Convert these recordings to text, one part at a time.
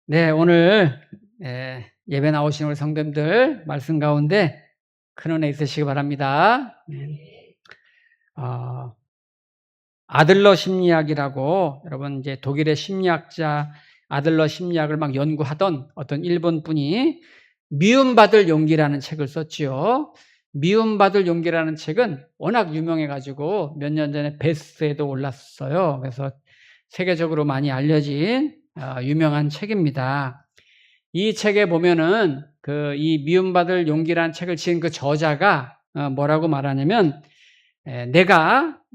네, 오늘 예배 나오신 우리 성도님들 말씀 가운데 큰 은혜 있으시기 바랍니다. 아들러 심리학이라고 여러분 이제 독일의 심리학자 아들러 심리학을 막 연구하던 어떤 일본 분이 미움받을 용기라는 책을 썼지요. 미움받을 용기라는 책은 워낙 유명해가지고 몇 년 전에 베스트에도 올랐어요. 그래서 세계적으로 많이 알려진 유명한 책입니다. 이 책에 보면은 이 미움받을 용기라는 책을 지은 그 저자가 뭐라고 말하냐면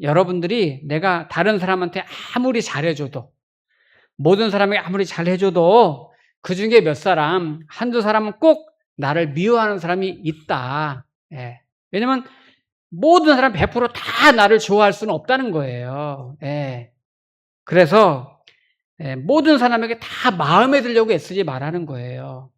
여러분들이 내가 다른 사람한테 아무리 잘해줘도 모든 사람에게 아무리 잘해줘도 그 중에 몇 사람, 한두 사람은 꼭 나를 미워하는 사람이 있다. 왜냐면 모든 사람 100% 다 나를 좋아할 수는 없다는 거예요. 그래서 모든 사람에게 다 마음에 들려고 애쓰지 말라는 거예요.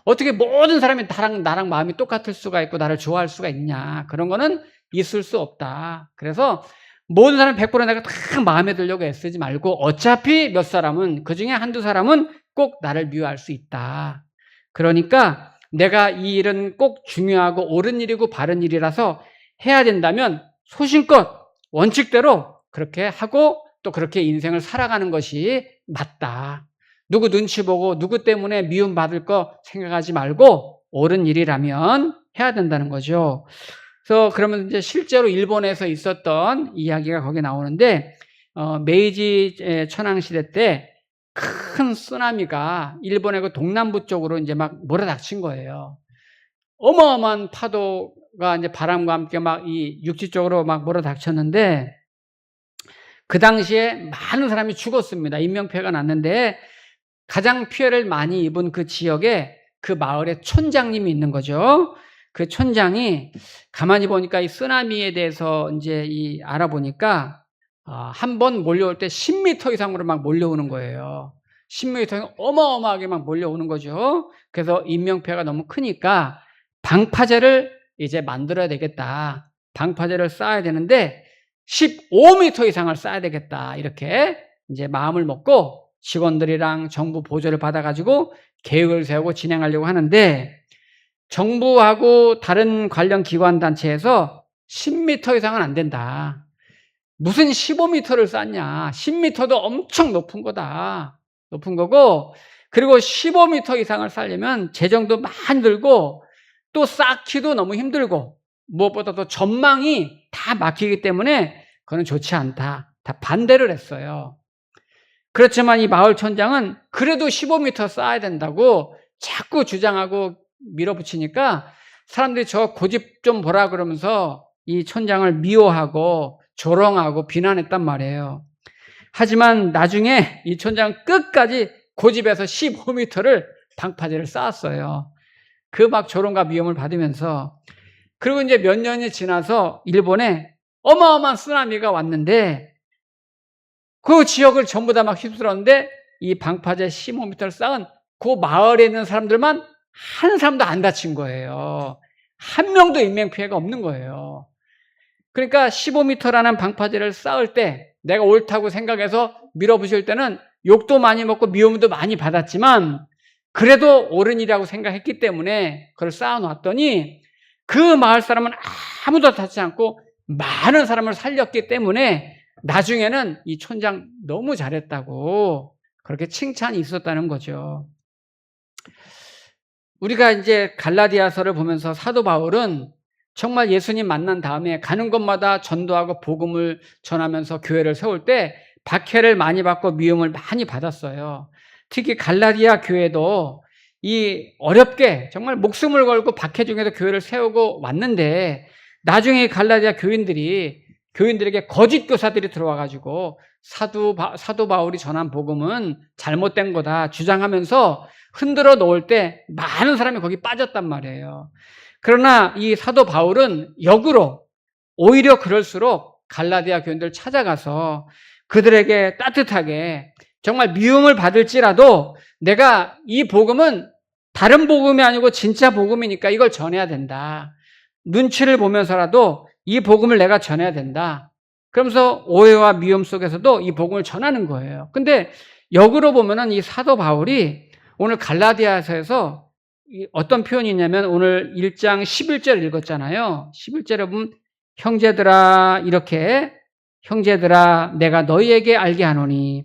어떻게 모든 사람이 나랑 마음이 똑같을 수가 있고 나를 좋아할 수가 있냐. 그런 거는 있을 수 없다. 그래서 모든 사람 100% 내가 다 마음에 들려고 애쓰지 말고 어차피 몇 사람은, 그중에 한두 사람은 꼭 나를 미워할 수 있다. 그러니까 내가 이 일은 꼭 중요하고 옳은 일이고 바른 일이라서 해야 된다면 소신껏 원칙대로 그렇게 하고 또 그렇게 인생을 살아가는 것이 맞다. 누구 눈치 보고 누구 때문에 미움받을 거 생각하지 말고 옳은 일이라면 해야 된다는 거죠. 그래서 그러면 이제 실제로 일본에서 있었던 이야기가 거기 나오는데 메이지 천황시대 때 큰 쓰나미가 일본의 그 동남부 쪽으로 이제 막 몰아닥친 거예요. 어마어마한 파도가 이제 바람과 함께 막 이 육지 쪽으로 막 몰아닥쳤는데 그 당시에 많은 사람이 죽었습니다. 인명피해가 났는데 가장 피해를 많이 입은 그 지역에 그 마을에 촌장님이 있는 거죠. 그 촌장이 가만히 보니까 이 쓰나미에 대해서 이제 알아보니까 한 번 몰려올 때 10m 이상으로 막 몰려오는 거예요. 10m 이상 어마어마하게 막 몰려오는 거죠. 그래서 인명피해가 너무 크니까 방파제를 이제 만들어야 되겠다. 방파제를 쌓아야 되는데 15m 이상을 쌓아야 되겠다. 이렇게 이제 마음을 먹고 직원들이랑 정부 보조를 받아가지고 계획을 세우고 진행하려고 하는데 정부하고 다른 관련 기관 단체에서 10m 이상은 안 된다. 무슨 15m를 쌓냐. 10m도 엄청 높은 거다. 높은 거고, 그리고 15m 이상을 쌓으려면 재정도 많이 들고 또 쌓기도 너무 힘들고 무엇보다도 전망이 다 막히기 때문에 그건 좋지 않다. 다 반대를 했어요. 그렇지만 이 마을촌장은 그래도 15m 쌓아야 된다고 자꾸 주장하고 밀어붙이니까 사람들이 저 고집 좀 보라 그러면서 이 촌장을 미워하고 조롱하고 비난했단 말이에요. 하지만 나중에 이 촌장은 끝까지 고집해서 15m를 방파제를 쌓았어요. 그 막 조롱과 미움을 받으면서. 그리고 이제 몇 년이 지나서 일본에 어마어마한 쓰나미가 왔는데 그 지역을 전부 다 막 휩쓸었는데 이 방파제 15m를 쌓은 그 마을에 있는 사람들만 한 사람도 안 다친 거예요. 한 명도 인명피해가 없는 거예요. 그러니까 15m라는 방파제를 쌓을 때 내가 옳다고 생각해서 밀어붙일 때는 욕도 많이 먹고 미움도 많이 받았지만 그래도 옳은 일이라고 생각했기 때문에 그걸 쌓아놨더니 그 마을 사람은 아무도 다치지 않고 많은 사람을 살렸기 때문에 나중에는 이 촌장 너무 잘했다고 그렇게 칭찬이 있었다는 거죠. 우리가 이제 갈라디아서를 보면서 사도 바울은 정말 예수님 만난 다음에 가는 곳마다 전도하고 복음을 전하면서 교회를 세울 때 박해를 많이 받고 미움을 많이 받았어요. 특히 갈라디아 교회도 이 어렵게 정말 목숨을 걸고 박해 중에도 교회를 세우고 왔는데 나중에 갈라디아 교인들에게 거짓 교사들이 들어와가지고 사도 바울이 전한 복음은 잘못된 거다 주장하면서 흔들어 놓을 때 많은 사람이 거기 빠졌단 말이에요. 그러나 이 사도 바울은 역으로 오히려 그럴수록 갈라디아 교인들 찾아가서 그들에게 따뜻하게 정말 미움을 받을지라도 내가 이 복음은 다른 복음이 아니고 진짜 복음이니까 이걸 전해야 된다. 눈치를 보면서라도 이 복음을 내가 전해야 된다. 그러면서 오해와 미움 속에서도 이 복음을 전하는 거예요. 근데 역으로 보면은 이 사도 바울이 오늘 갈라디아서에서 어떤 표현이 있냐면 오늘 1장 11절 읽었잖아요. 11절에 보면 형제들아 이렇게 형제들아 내가 너희에게 알게 하노니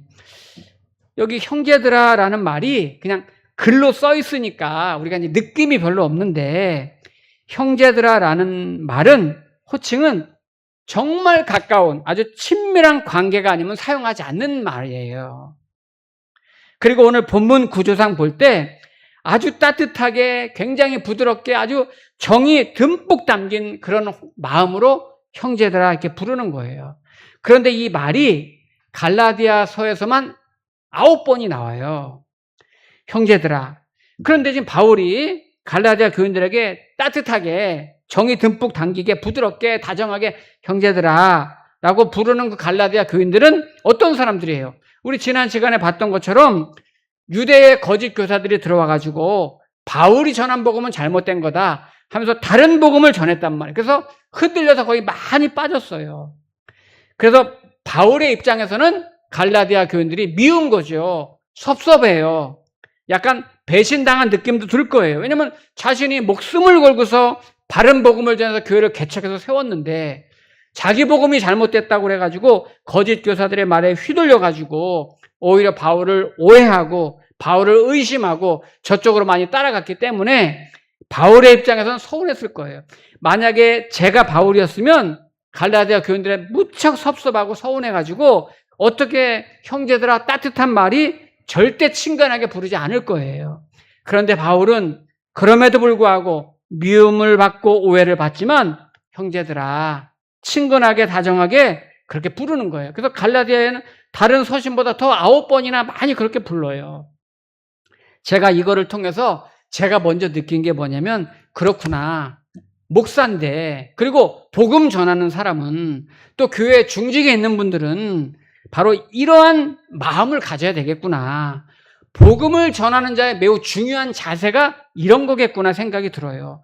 여기 형제들아라는 말이 그냥 글로 써 있으니까 우리가 이제 느낌이 별로 없는데 형제들아라는 말은 호칭은 정말 가까운 아주 친밀한 관계가 아니면 사용하지 않는 말이에요. 그리고 오늘 본문 구조상 볼 때 아주 따뜻하게 굉장히 부드럽게 아주 정이 듬뿍 담긴 그런 마음으로 형제들아 이렇게 부르는 거예요. 그런데 이 말이 갈라디아서에서만 9번이 나와요. 형제들아. 그런데 지금 바울이 갈라디아 교인들에게 따뜻하게 정이 듬뿍 담기게 부드럽게 다정하게 형제들아 라고 부르는 그 갈라디아 교인들은 어떤 사람들이에요? 우리 지난 시간에 봤던 것처럼 유대의 거짓 교사들이 들어와가지고 바울이 전한 복음은 잘못된 거다 하면서 다른 복음을 전했단 말이에요. 그래서 흔들려서 거의 많이 빠졌어요. 그래서 바울의 입장에서는 갈라디아 교인들이 미운 거죠. 섭섭해요. 약간 배신당한 느낌도 들 거예요. 왜냐하면 자신이 목숨을 걸고서 바른 복음을 전해서 교회를 개척해서 세웠는데 자기 복음이 잘못됐다고 그래가지고 거짓 교사들의 말에 휘둘려가지고 오히려 바울을 오해하고 바울을 의심하고 저쪽으로 많이 따라갔기 때문에 바울의 입장에서는 서운했을 거예요. 만약에 제가 바울이었으면 갈라디아 교인들의 무척 섭섭하고 서운해가지고 어떻게 형제들아 따뜻한 말이 절대 친근하게 부르지 않을 거예요. 그런데 바울은 그럼에도 불구하고 미움을 받고 오해를 받지만 형제들아 친근하게 다정하게 그렇게 부르는 거예요. 그래서 갈라디아에는 다른 서신보다 더 9번이나 많이 그렇게 불러요. 제가 이거를 통해서 제가 먼저 느낀 게 뭐냐면 그렇구나. 목사인데 그리고 복음 전하는 사람은 또 교회 중직에 있는 분들은 바로 이러한 마음을 가져야 되겠구나. 복음을 전하는 자의 매우 중요한 자세가 이런 거겠구나 생각이 들어요.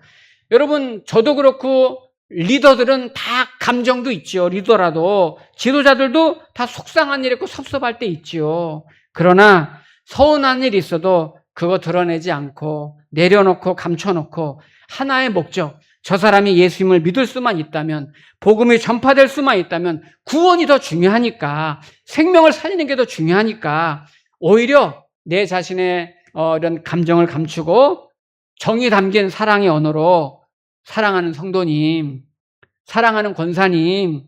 여러분 저도 그렇고 리더들은 다 감정도 있죠. 리더라도 지도자들도 다 속상한 일 있고 섭섭할 때 있지요. 그러나 서운한 일이 있어도 그거 드러내지 않고 내려놓고 감춰놓고 하나의 목적, 저 사람이 예수님을 믿을 수만 있다면 복음이 전파될 수만 있다면 구원이 더 중요하니까 생명을 살리는 게 더 중요하니까 오히려 내 자신의 이런 감정을 감추고 정이 담긴 사랑의 언어로 사랑하는 성도님, 사랑하는 권사님,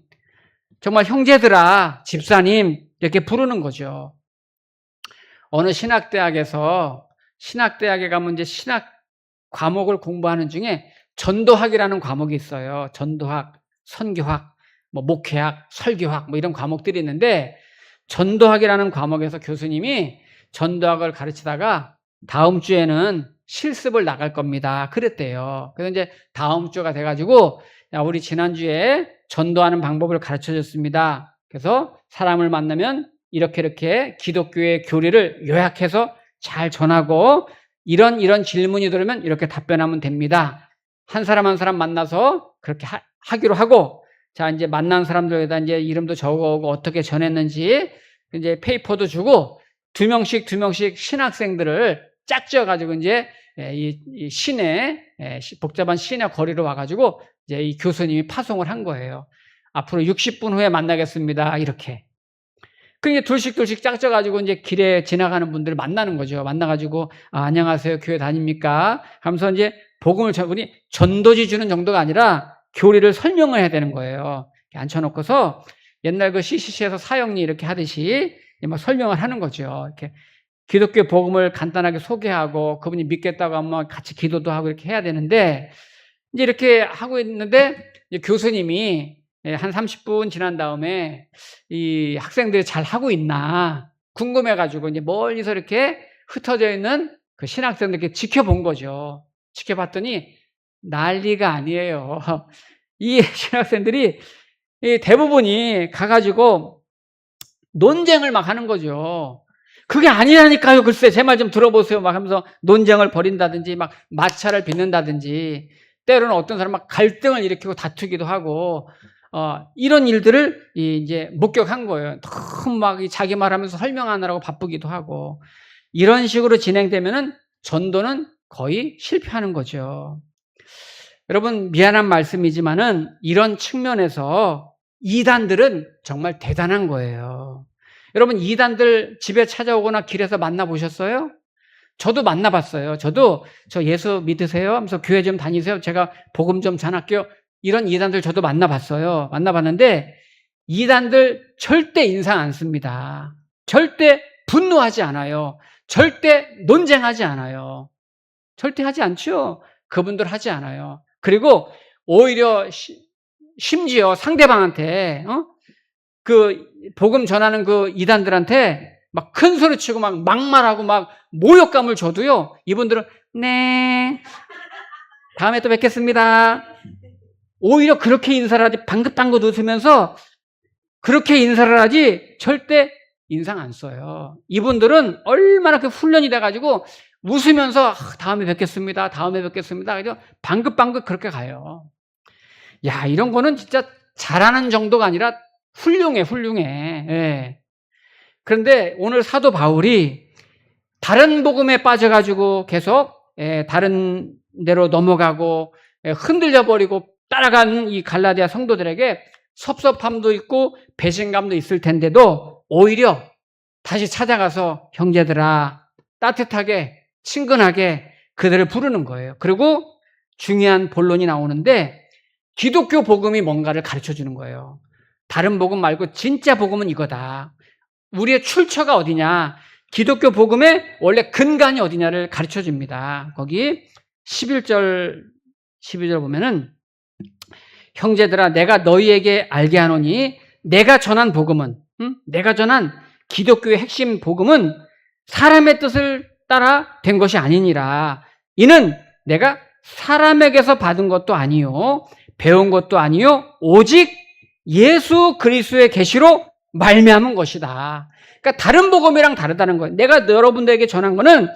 정말 형제들아, 집사님 이렇게 부르는 거죠. 어느 신학대학에 가면 이제 신학 과목을 공부하는 중에 전도학이라는 과목이 있어요. 전도학, 선교학, 목회학, 설교학 이런 과목들이 있는데 전도학이라는 과목에서 교수님이 전도학을 가르치다가 다음 주에는 실습을 나갈 겁니다. 그랬대요. 그래서 이제 다음 주가 돼가지고 우리 지난주에 전도하는 방법을 가르쳐 줬습니다. 그래서 사람을 만나면 이렇게 기독교의 교리를 요약해서 잘 전하고 이런 질문이 들으면 이렇게 답변하면 됩니다. 한 사람 한 사람 만나서 그렇게 하기로 하고 자 이제 만난 사람들에다 이제 이름도 적어오고 어떻게 전했는지 이제 페이퍼도 주고 두 명씩 신학생들을 짝지어가지고 이제 이 시내 복잡한 시내 거리로 와가지고 이제 이 교수님이 파송을 한 거예요. 앞으로 60분 후에 만나겠습니다. 이렇게. 그게 둘씩 짝져가지고 이제 길에 지나가는 분들을 만나는 거죠. 만나가지고 안녕하세요, 교회 다닙니까? 하면서 이제 복음을 저분이 전도지 주는 정도가 아니라 교리를 설명을 해야 되는 거예요. 앉혀놓고서 옛날 그 CCC에서 사형리 이렇게 하듯이 막 설명을 하는 거죠. 이렇게 기독교 복음을 간단하게 소개하고 그분이 믿겠다고 하면 같이 기도도 하고 이렇게 해야 되는데 이제 이렇게 하고 있는데 이제 교수님이 한 30분 지난 다음에 이 학생들이 잘 하고 있나 궁금해가지고 이제 멀리서 이렇게 흩어져 있는 그 신학생들 이렇게 지켜본 거죠. 지켜봤더니 난리가 아니에요. 이 신학생들이 대부분이 가가지고 논쟁을 막 하는 거죠. 그게 아니라니까요. 글쎄 제 말 좀 들어보세요. 막 하면서 논쟁을 벌인다든지 막 마찰을 빚는다든지 때로는 어떤 사람 막 갈등을 일으키고 다투기도 하고 이런 일들을 이제 목격한 거예요. 너무 막 자기 말하면서 설명하느라고 바쁘기도 하고 이런 식으로 진행되면은 전도는 거의 실패하는 거죠. 여러분, 미안한 말씀이지만은 이런 측면에서 이단들은 정말 대단한 거예요. 여러분, 이단들 집에 찾아오거나 길에서 만나보셨어요? 저도 만나봤어요. 저도 저 예수 믿으세요? 하면서 교회 좀 다니세요? 제가 복음 좀 전할게요. 이런 이단들 저도 만나봤어요. 만나봤는데 이단들 절대 인상 안 씁니다. 절대 분노하지 않아요. 절대 논쟁하지 않아요. 절대 하지 않죠. 그분들 하지 않아요. 그리고 오히려 심지어 상대방한테 그 복음 전하는 그 이단들한테 막 큰 소리 치고 막 막말하고 막 모욕감을 줘도요, 이분들은 네 다음에 또 뵙겠습니다. 오히려 그렇게 인사를 하지, 방긋방긋 웃으면서 그렇게 인사를 하지 절대 인상 안 써요. 이분들은 얼마나 그 훈련이 돼가지고 웃으면서 다음에 뵙겠습니다. 다음에 뵙겠습니다. 그래서 방긋방긋 그렇게 가요. 야, 이런 거는 진짜 잘하는 정도가 아니라 훌륭해. 예. 그런데 오늘 사도 바울이 다른 복음에 빠져가지고 계속 다른 데로 넘어가고 흔들려 버리고 따라간 이 갈라디아 성도들에게 섭섭함도 있고 배신감도 있을 텐데도 오히려 다시 찾아가서 형제들아 따뜻하게 친근하게 그들을 부르는 거예요. 그리고 중요한 본론이 나오는데 기독교 복음이 뭔가를 가르쳐 주는 거예요. 다른 복음 말고 진짜 복음은 이거다. 우리의 출처가 어디냐, 기독교 복음의 원래 근간이 어디냐를 가르쳐 줍니다. 거기 11절 보면은 형제들아 내가 너희에게 알게 하노니 내가 전한 복음은 내가 전한 기독교의 핵심 복음은 사람의 뜻을 따라 된 것이 아니니라. 이는 내가 사람에게서 받은 것도 아니요 배운 것도 아니요 오직 예수 그리스도의 계시로 말미암은 것이다. 그러니까 다른 복음이랑 다르다는 거예요. 내가 여러분들에게 전한 거는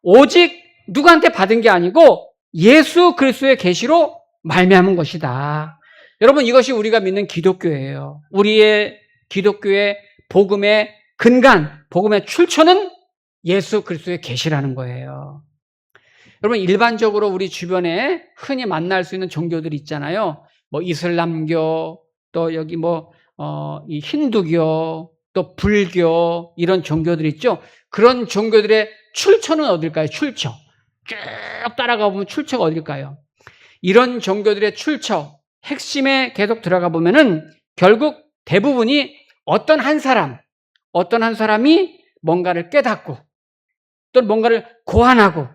오직 누구한테 받은 게 아니고 예수 그리스도의 계시로 말미암은 것이다. 여러분, 이것이 우리가 믿는 기독교예요. 우리의 기독교의 복음의 근간, 복음의 출처는 예수 그리스도의 계시라는 거예요. 여러분, 일반적으로 우리 주변에 흔히 만날 수 있는 종교들이 있잖아요. 뭐 이슬람교, 또 여기 이 힌두교, 또 불교, 이런 종교들 있죠. 그런 종교들의 출처는 어딜까요? 출처. 쭉 따라가 보면 출처가 어딜까요? 이런 종교들의 출처, 핵심에 계속 들어가 보면은 결국 대부분이 어떤 한 사람이 뭔가를 깨닫고 또 뭔가를 고안하고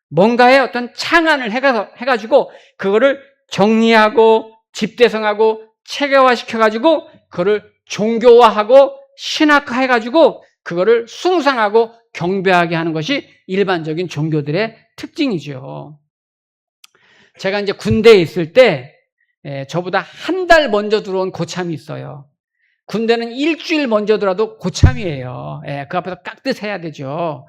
뭔가의 어떤 창안을 해가지고 그거를 정리하고 집대성하고 체계화시켜가지고 그거를 종교화하고 신학화해가지고 그거를 숭상하고 경배하게 하는 것이 일반적인 종교들의 특징이죠. 제가 이제 군대에 있을 때 저보다 한 달 먼저 들어온 고참이 있어요. 군대는 일주일 먼저 들어도 고참이에요. 그 앞에서 깍듯해야 되죠.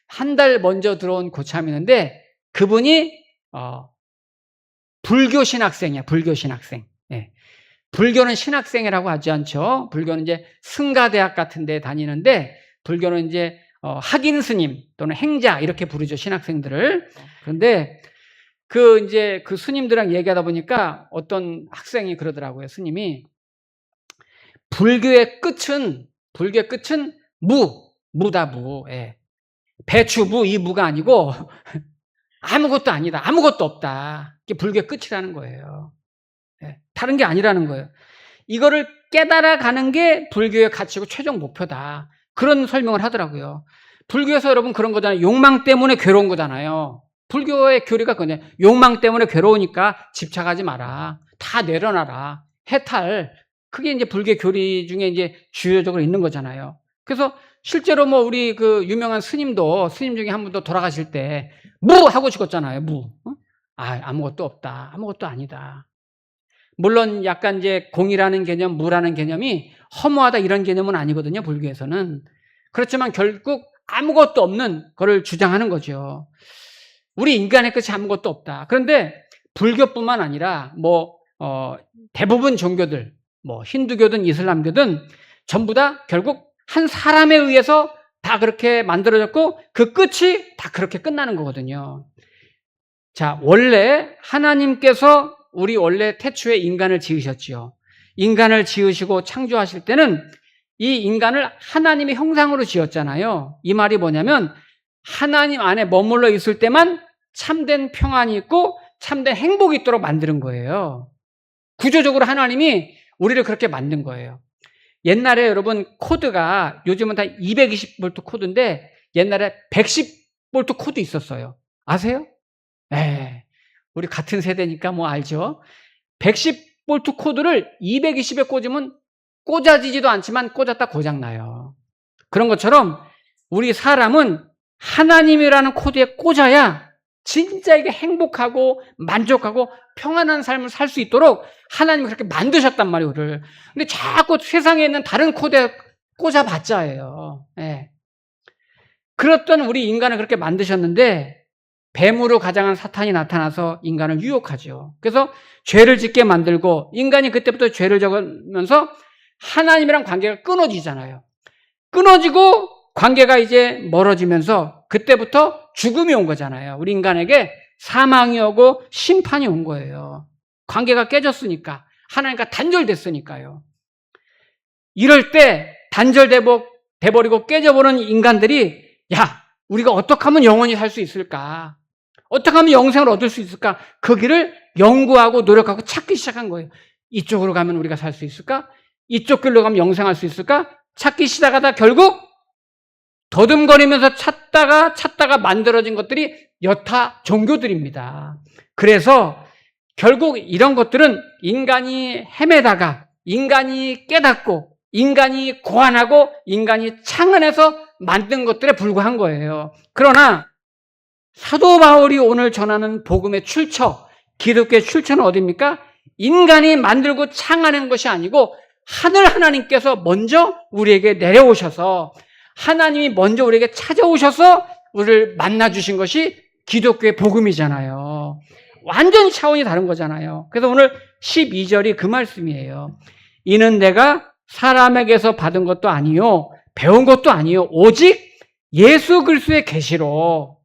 한 달 먼저 들어온 고참이 있는데 그분이 불교 신학생이야. 불교 신학생. 불교는 신학생이라고 하지 않죠. 불교는 이제 승가대학 같은 데 다니는데 불교는 이제 학인 스님 또는 행자 이렇게 부르죠. 신학생들을. 그런데 그 스님들이랑 얘기하다 보니까 어떤 학생이 그러더라고요. 스님이 불교의 끝은 무다. 배추무 이 무가 아니고 아무것도 아니다. 아무것도 없다. 이게 불교의 끝이라는 거예요. 다른 게 아니라는 거예요. 이거를 깨달아가는 게 불교의 가치고 최종 목표다. 그런 설명을 하더라고요. 불교에서 여러분 그런 거잖아요. 욕망 때문에 괴로운 거잖아요. 불교의 교리가 그거냐. 욕망 때문에 괴로우니까 집착하지 마라. 다 내려놔라. 해탈. 그게 이제 불교 교리 중에 이제 주요적으로 있는 거잖아요. 그래서 실제로 우리 그 유명한 스님 중에 한 분도 돌아가실 때 무 하고 죽었잖아요. 무. 아무것도 없다. 아무것도 아니다. 물론 약간 이제 공이라는 개념, 무라는 개념이 허무하다 이런 개념은 아니거든요. 불교에서는. 그렇지만 결국 아무것도 없는 거를 주장하는 거죠. 우리 인간의 끝이 아무것도 없다. 그런데 불교뿐만 아니라 대부분 종교들, 힌두교든 이슬람교든 전부 다 결국 한 사람에 의해서 다 그렇게 만들어졌고 그 끝이 다 그렇게 끝나는 거거든요. 자, 원래 하나님께서 우리 원래 태초에 인간을 지으셨지요. 인간을 지으시고 창조하실 때는 이 인간을 하나님의 형상으로 지었잖아요. 이 말이 뭐냐면 하나님 안에 머물러 있을 때만 참된 평안이 있고 참된 행복이 있도록 만드는 거예요. 구조적으로 하나님이 우리를 그렇게 만든 거예요. 옛날에 여러분 코드가 요즘은 다 220V 코드인데 옛날에 110V 코드 있었어요. 아세요? 네. 우리 같은 세대니까 뭐 알죠? 110V 코드를 220에 꽂으면 꽂아지지도 않지만 꽂았다 고장나요. 그런 것처럼 우리 사람은 하나님이라는 코드에 꽂아야 진짜 이게 행복하고 만족하고 평안한 삶을 살 수 있도록 하나님이 그렇게 만드셨단 말이에요, 우리를. 근데 자꾸 세상에 있는 다른 코드에 꽂아봤자예요. 예. 그렇던 우리 인간을 그렇게 만드셨는데 뱀으로 가장한 사탄이 나타나서 인간을 유혹하죠. 그래서 죄를 짓게 만들고 인간이 그때부터 죄를 적으면서 하나님이랑 관계가 끊어지잖아요. 끊어지고 관계가 이제 멀어지면서 그때부터 죽음이 온 거잖아요. 우리 인간에게 사망이 오고 심판이 온 거예요. 관계가 깨졌으니까. 하나님과 단절됐으니까요. 이럴 때 단절돼버리고 깨져버린 인간들이 야, 우리가 어떻게 하면 영원히 살 수 있을까? 어떻게 하면 영생을 얻을 수 있을까? 그 길을 연구하고 노력하고 찾기 시작한 거예요. 이쪽으로 가면 우리가 살 수 있을까? 이쪽 길로 가면 영생할 수 있을까? 찾기 시작하다 결국 더듬거리면서 찾다가 만들어진 것들이 여타 종교들입니다. 그래서 결국 이런 것들은 인간이 헤매다가 인간이 깨닫고 인간이 고안하고 인간이 창안해서 만든 것들에 불과한 거예요. 그러나 사도 바울이 오늘 전하는 복음의 출처, 기독교의 출처는 어디입니까? 인간이 만들고 창안한 것이 아니고 하늘 하나님께서 먼저 우리에게 내려오셔서 하나님이 먼저 우리에게 찾아오셔서 우리를 만나주신 것이 기독교의 복음이잖아요. 완전히 차원이 다른 거잖아요. 그래서 오늘 12절이 그 말씀이에요. 이는 내가 사람에게서 받은 것도 아니요 배운 것도 아니요 오직 예수 그리스도의 계시로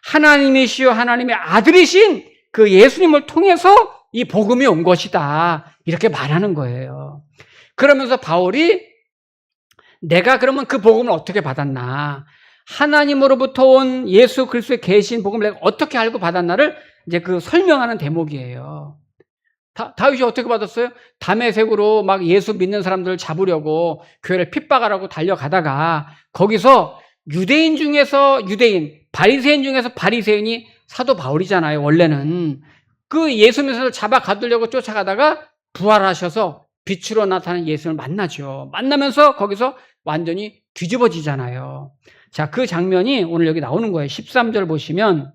하나님이시요 하나님의 아들이신 그 예수님을 통해서 이 복음이 온 것이다. 이렇게 말하는 거예요. 그러면서 바울이 내가 그러면 그 복음을 어떻게 받았나? 하나님으로부터 온 예수 그리스도의 계신 복음을 내가 어떻게 알고 받았나를 이제 그 설명하는 대목이에요. 다윗이 어떻게 받았어요? 다메섹으로 막 예수 믿는 사람들을 잡으려고 교회를 핍박하라고 달려가다가 거기서 유대인 중에서 유대인, 바리새인 중에서 바리새인이 사도 바울이잖아요. 원래는 그 예수 믿는 사람을 잡아 가두려고 쫓아가다가 부활하셔서 빛으로 나타나는 예수를 만나죠. 만나면서 거기서 완전히 뒤집어지잖아요. 자, 그 장면이 오늘 여기 나오는 거예요. 13절 보시면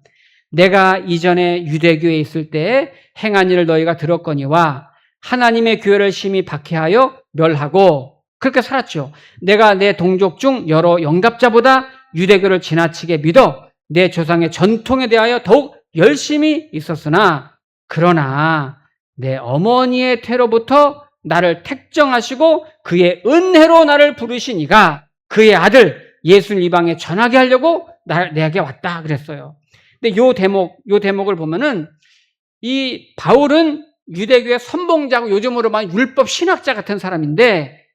내가 이전에 유대교에 있을 때 행한 일을 너희가 들었거니와 하나님의 교회를 심히 박해하여 멸하고 그렇게 살았죠. 내가 내 동족 중 여러 영갑자보다 유대교를 지나치게 믿어 내 조상의 전통에 대하여 더욱 열심히 있었으나 그러나 내 어머니의 태로부터 나를 택정하시고 그의 은혜로 나를 부르신 이가 그의 아들 예수를 이방에 전하게 하려고 내게 왔다 그랬어요. 근데 요 대목을 보면은 이 바울은 유대교의 선봉자고 요즘으로 말하면 율법 신학자 같은 사람인데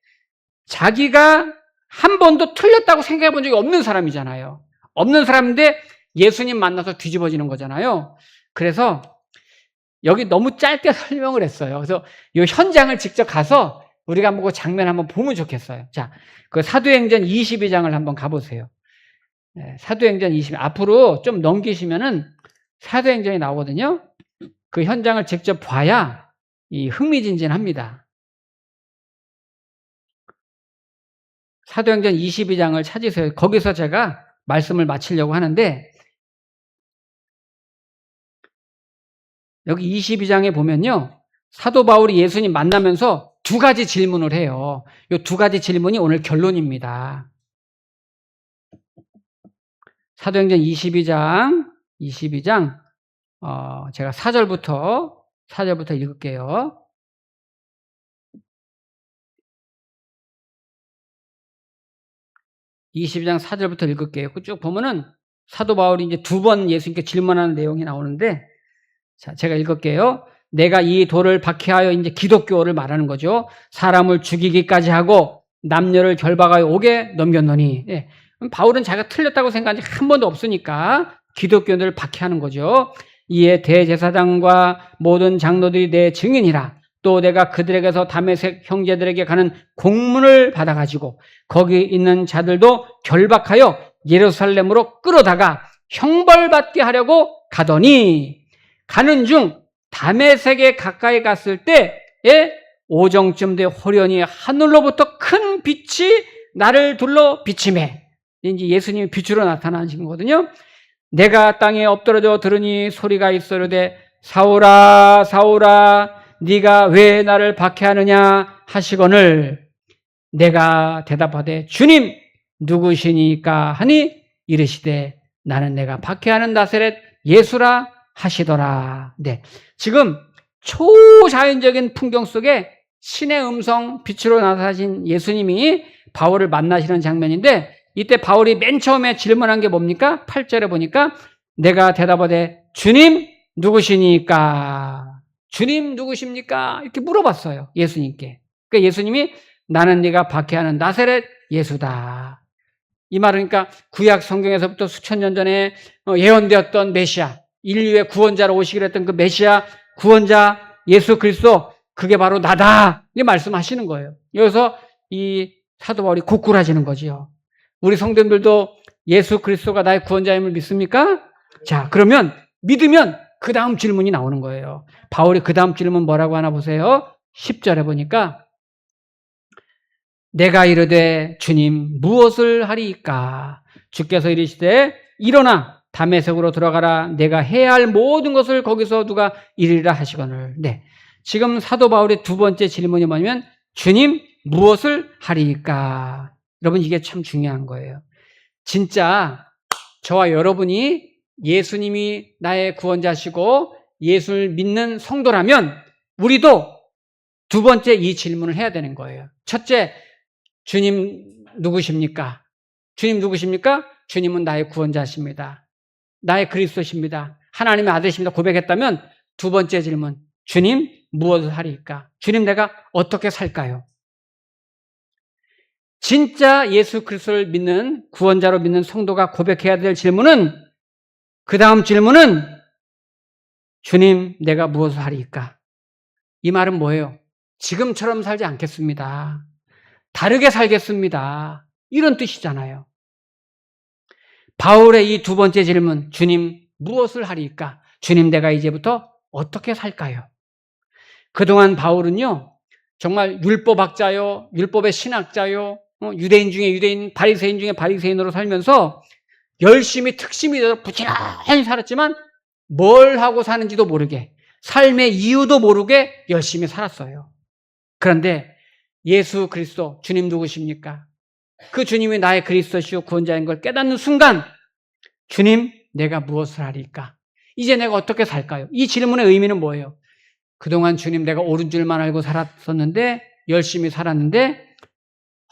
자기가 한 번도 틀렸다고 생각해 본 적이 없는 사람이잖아요. 없는 사람인데 예수님 만나서 뒤집어지는 거잖아요. 그래서 여기 너무 짧게 설명을 했어요. 그래서 이 현장을 직접 가서 우리가 한번 그 장면 한번 보면 좋겠어요. 자, 그 사도행전 22장을 한번 가보세요. 사도행전 20, 앞으로 좀 넘기시면은 사도행전이 나오거든요. 그 현장을 직접 봐야 이 흥미진진합니다. 사도행전 22장을 찾으세요. 거기서 제가 말씀을 마치려고 하는데 여기 22장에 보면요. 사도 바울이 예수님 만나면서 두 가지 질문을 해요. 이 두 가지 질문이 오늘 결론입니다. 사도행전 22장 제가 4절부터 읽을게요. 22장 4절부터 읽을게요. 그쭉 보면은 사도 바울이 이제 두 번 예수님께 질문하는 내용이 나오는데, 자, 제가 읽을게요. 내가 이 돌을 박해하여 이제 기독교를 말하는 거죠. 사람을 죽이기까지 하고 남녀를 결박하여 옥에 넘겼노니. 예. 바울은 자기가 틀렸다고 생각한 적 한 번도 없으니까 기독교인들을 박해하는 거죠. 이에 대제사장과 모든 장로들이 내 증인이라. 또 내가 그들에게서 다메섹 형제들에게 가는 공문을 받아가지고 거기 있는 자들도 결박하여 예루살렘으로 끌어다가 형벌받게 하려고 가더니, 가는 중 다메섹에 가까이 갔을 때에 오정쯤 돼 호련히 하늘로부터 큰 빛이 나를 둘러 비치매. 이제 예수님이 빛으로 나타나신 거거든요. 내가 땅에 엎드러져 들으니 소리가 있어르되 사울아 사울아 네가 왜 나를 박해하느냐 하시거늘 내가 대답하되 주님 누구시니까 하니 이르시되 나는 내가 박해하는 나사렛 예수라 하시더라. 네, 지금 초자연적인 풍경 속에 신의 음성 빛으로 나타나신 예수님이 바울을 만나시는 장면인데, 이때 바울이 맨 처음에 질문한 게 뭡니까? 8절에 보니까 내가 대답하되 주님 누구시니까? 주님 누구십니까? 이렇게 물어봤어요, 예수님께. 그러니까 예수님이 나는 네가 박해하는 나사렛 예수다. 이 말은 그러니까 구약 성경에서부터 수천 년 전에 예언되었던 메시아, 인류의 구원자로 오시기로 했던 그 메시아 구원자 예수 그리스도, 그게 바로 나다, 이렇게 말씀하시는 거예요. 여기서 이 사도 바울이 고꾸라지는 거지요. 우리 성도님들도 예수 그리스도가 나의 구원자임을 믿습니까? 자, 그러면 믿으면 그 다음 질문이 나오는 거예요. 바울이 그 다음 질문 뭐라고 하나 보세요. 10절에 보니까 내가 이르되 주님 무엇을 하리이까? 주께서 이르시되 일어나 다메섹으로 들어가라. 내가 해야 할 모든 것을 거기서 누가 이르리라 하시거늘. 네, 지금 사도 바울의 두 번째 질문이 뭐냐면 주님 무엇을 하리이까? 여러분, 이게 참 중요한 거예요. 진짜 저와 여러분이 예수님이 나의 구원자시고 예수를 믿는 성도라면 우리도 두 번째 이 질문을 해야 되는 거예요. 첫째, 주님 누구십니까? 주님 누구십니까? 주님은 나의 구원자십니다. 나의 그리스도십니다. 하나님의 아들이십니다. 고백했다면 두 번째 질문, 주님 무엇을 하리이까? 주님 내가 어떻게 살까요? 진짜 예수 그리스도를 믿는 구원자로 믿는 성도가 고백해야 될 질문은, 그 다음 질문은 주님 내가 무엇을 하리이까? 이 말은 뭐예요? 지금처럼 살지 않겠습니다. 다르게 살겠습니다. 이런 뜻이잖아요. 바울의 이 두 번째 질문, 주님 무엇을 하리이까? 주님 내가 이제부터 어떻게 살까요? 그동안 바울은요 정말 율법학자요, 율법의 신학자요, 유대인 중에 유대인, 바리새인 중에 바리새인으로 살면서 열심히 특심이 되어 부지런히 살았지만 뭘 하고 사는지도 모르게, 삶의 이유도 모르게 열심히 살았어요. 그런데 예수 그리스도, 주님 누구십니까? 그 주님이 나의 그리스도시요 구원자인 걸 깨닫는 순간, 주님 내가 무엇을 하리까? 이제 내가 어떻게 살까요? 이 질문의 의미는 뭐예요? 그동안 주님 내가 옳은 줄만 알고 살았었는데, 열심히 살았는데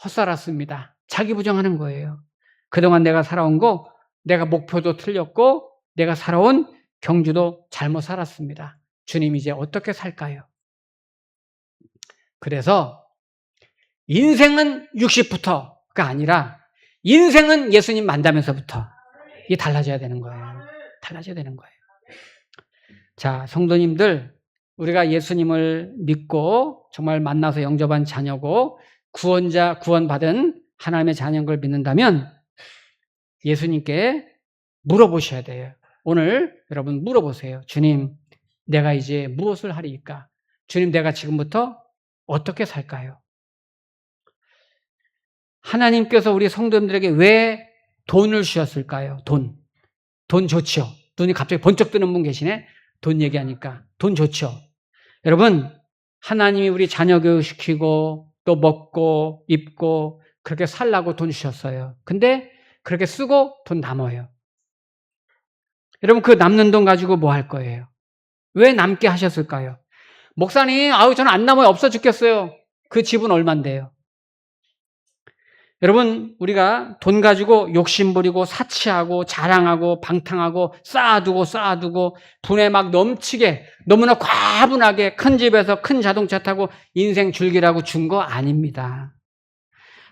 헛살았습니다. 자기 부정하는 거예요. 그동안 내가 살아온 거, 내가 목표도 틀렸고 내가 살아온 경주도 잘못 살았습니다. 주님 이제 어떻게 살까요? 그래서 인생은 60부터가 아니라 인생은 예수님 만나면서부터 이게 달라져야 되는 거예요. 달라져야 되는 거예요. 자, 성도님들, 우리가 예수님을 믿고 정말 만나서 영접한 자녀고 구원자, 구원받은 하나님의 자녀인 걸 믿는다면 예수님께 물어보셔야 돼요. 오늘 여러분 물어보세요. 주님, 내가 이제 무엇을 하리이까? 주님, 내가 지금부터 어떻게 살까요? 하나님께서 우리 성도님들에게 왜 돈을 주셨을까요? 돈 좋죠. 눈이 갑자기 번쩍 뜨는 분 계시네. 돈 얘기하니까. 돈 좋죠. 여러분, 하나님이 우리 자녀 교육시키고 또 먹고 입고 그렇게 살라고 돈 주셨어요. 근데 그렇게 쓰고 돈 남아요. 여러분, 그 남는 돈 가지고 뭐 할 거예요? 왜 남게 하셨을까요? 목사님, 저는 안 남아요. 없어 죽겠어요. 그 집은 얼만데요? 여러분, 우리가 돈 가지고 욕심부리고 사치하고 자랑하고 방탕하고 쌓아두고 분에 막 넘치게 너무나 과분하게 큰 집에서 큰 자동차 타고 인생 즐기라고 준 거 아닙니다.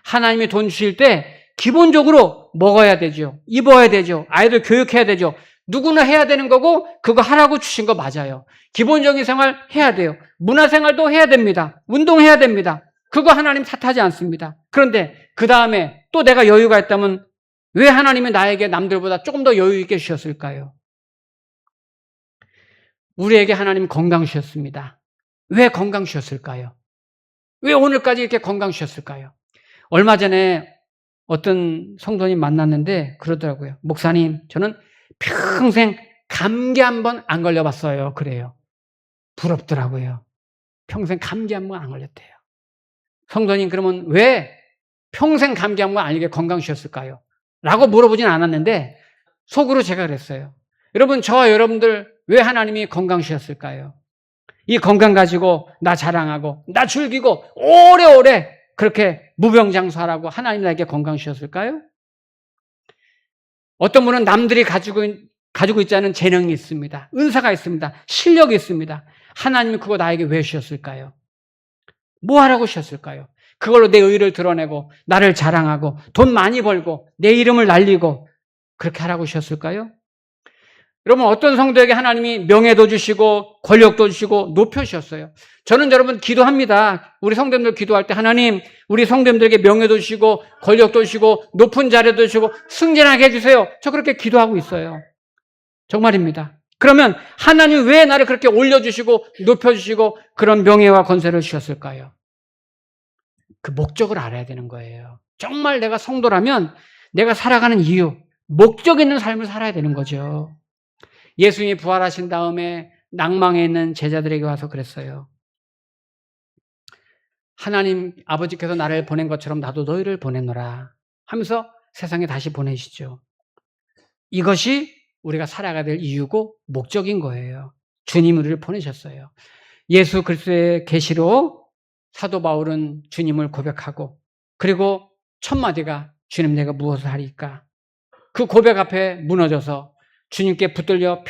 하나님이 돈 주실 때 기본적으로 먹어야 되죠. 입어야 되죠. 아이들 교육해야 되죠. 누구나 해야 되는 거고 그거 하라고 주신 거 맞아요. 기본적인 생활 해야 돼요. 문화생활도 해야 됩니다. 운동해야 됩니다. 그거 하나님 탓하지 않습니다. 그런데 그 다음에 또 내가 여유가 있다면 왜 하나님이 나에게 남들보다 조금 더 여유 있게 주셨을까요? 우리에게 하나님 건강 주셨습니다. 왜 건강 주셨을까요? 왜 오늘까지 이렇게 건강 주셨을까요? 얼마 전에 어떤 성도님 만났는데 그러더라고요. 목사님, 저는 평생 감기 한 번 안 걸려봤어요. 그래요. 부럽더라고요. 평생 감기 한 번 안 걸렸대요. 성도님, 그러면 왜 평생 감기 한 번 안 걸리게 건강 주셨을까요? 라고 물어보진 않았는데 속으로 제가 그랬어요. 여러분, 저와 여러분들 왜 하나님이 건강 주셨을까요? 이 건강 가지고 나 자랑하고 나 즐기고 오래오래 그렇게 무병장수하라고 하나님 나에게 건강 주셨을까요? 어떤 분은 남들이 가지고 있지 않은 재능이 있습니다. 은사가 있습니다. 실력이 있습니다. 하나님이 그거 나에게 왜 주셨을까요? 뭐 하라고 주셨을까요? 그걸로 내 의의를 드러내고 나를 자랑하고 돈 많이 벌고 내 이름을 날리고 그렇게 하라고 주셨을까요? 여러분, 어떤 성도에게 하나님이 명예도 주시고 권력도 주시고 높여주셨어요. 저는 여러분 기도합니다. 우리 성도님들 기도할 때 하나님, 우리 성도님들에게 명예도 주시고 권력도 주시고 높은 자리도 주시고 승진하게 해주세요. 저 그렇게 기도하고 있어요. 정말입니다. 그러면 하나님 왜 나를 그렇게 올려주시고 높여주시고 그런 명예와 권세를 주셨을까요? 그 목적을 알아야 되는 거예요. 정말 내가 성도라면 내가 살아가는 이유, 목적 있는 삶을 살아야 되는 거죠. 예수님이 부활하신 다음에 낭망에 있는 제자들에게 와서 그랬어요. 하나님 아버지께서 나를 보낸 것처럼 나도 너희를 보내노라 하면서 세상에 다시 보내시죠. 이것이 우리가 살아가야 될 이유고 목적인 거예요. 주님 우리를 보내셨어요. 예수 그리스도의 계시로 사도 바울은 주님을 고백하고 그리고 첫 마디가 주님 내가 무엇을 하리까? 그 고백 앞에 무너져서 주님께 붙들려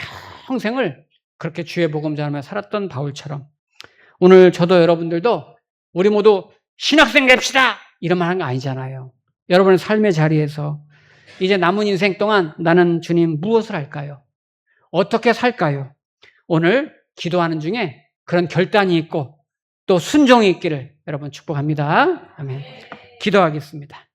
평생을 그렇게 주의 복음 전하며 살았던 바울처럼 오늘 저도 여러분들도 우리 모두 신학생 됩시다 이런 말 하는 거 아니잖아요. 여러분의 삶의 자리에서 이제 남은 인생 동안 나는 주님 무엇을 할까요? 어떻게 살까요? 오늘 기도하는 중에 그런 결단이 있고 또 순종이 있기를 여러분 축복합니다. 아멘. 기도하겠습니다.